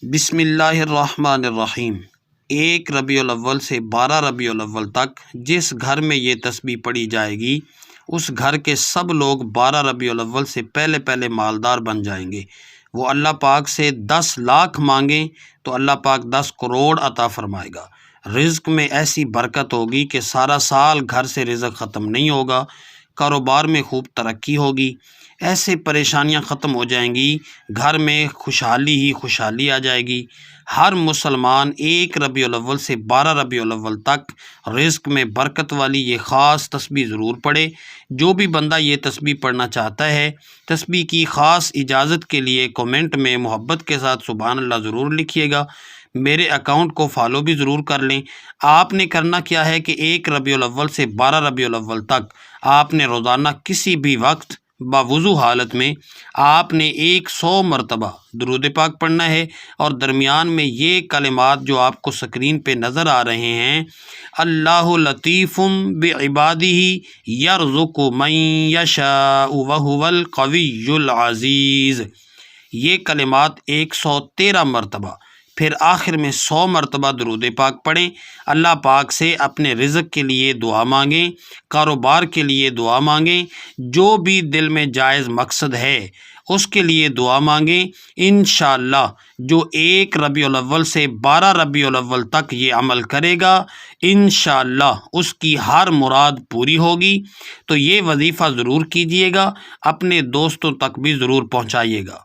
بسم اللہ الرحمن الرحیم۔ 1 ربیع الاول سے 12 ربیع الاول تک جس گھر میں یہ تسبیح پڑھی جائے گی اس گھر کے سب لوگ 12 ربیع الاول سے پہلے مالدار بن جائیں گے۔ وہ اللہ پاک سے 10 لاکھ مانگیں تو اللہ پاک 10 کروڑ عطا فرمائے گا۔ رزق میں ایسی برکت ہوگی کہ سارا سال گھر سے رزق ختم نہیں ہوگا۔ کاروبار میں خوب ترقی ہوگی، ایسے پریشانیاں ختم ہو جائیں گی، گھر میں خوشحالی ہی خوشحالی آ جائے گی۔ ہر مسلمان 1 ربیع الاول سے 12 ربیع الاول تک رزق میں برکت والی یہ خاص تسبیح ضرور پڑھے۔ جو بھی بندہ یہ تسبیح پڑھنا چاہتا ہے، تسبیح کی خاص اجازت کے لیے کومنٹ میں محبت کے ساتھ سبحان اللہ ضرور لکھیے گا۔ میرے اکاؤنٹ کو فالو بھی ضرور کر لیں۔ آپ نے کرنا کیا ہے کہ 1 ربیع الاول سے 12 ربیع الاول تک آپ نے روزانہ کسی بھی وقت باوضو حالت میں آپ نے 100 مرتبہ درود پاک پڑھنا ہے، اور درمیان میں یہ کلمات جو آپ کو سکرین پہ نظر آ رہے ہیں، اللہ لطیف بعبادہ یرزق من یشاء وہو القوی العزیز، یہ کلمات 113 مرتبہ، پھر آخر میں 100 مرتبہ درود پاک پڑھیں۔ اللہ پاک سے اپنے رزق کے لیے دعا مانگیں، کاروبار کے لیے دعا مانگیں، جو بھی دل میں جائز مقصد ہے اس کے لیے دعا مانگیں۔ انشاءاللہ جو 1 ربیع الاول سے 12 ربیع الاول تک یہ عمل کرے گا، انشاءاللہ اس کی ہر مراد پوری ہوگی۔ تو یہ وظیفہ ضرور کیجئے گا، اپنے دوستوں تک بھی ضرور پہنچائیے گا۔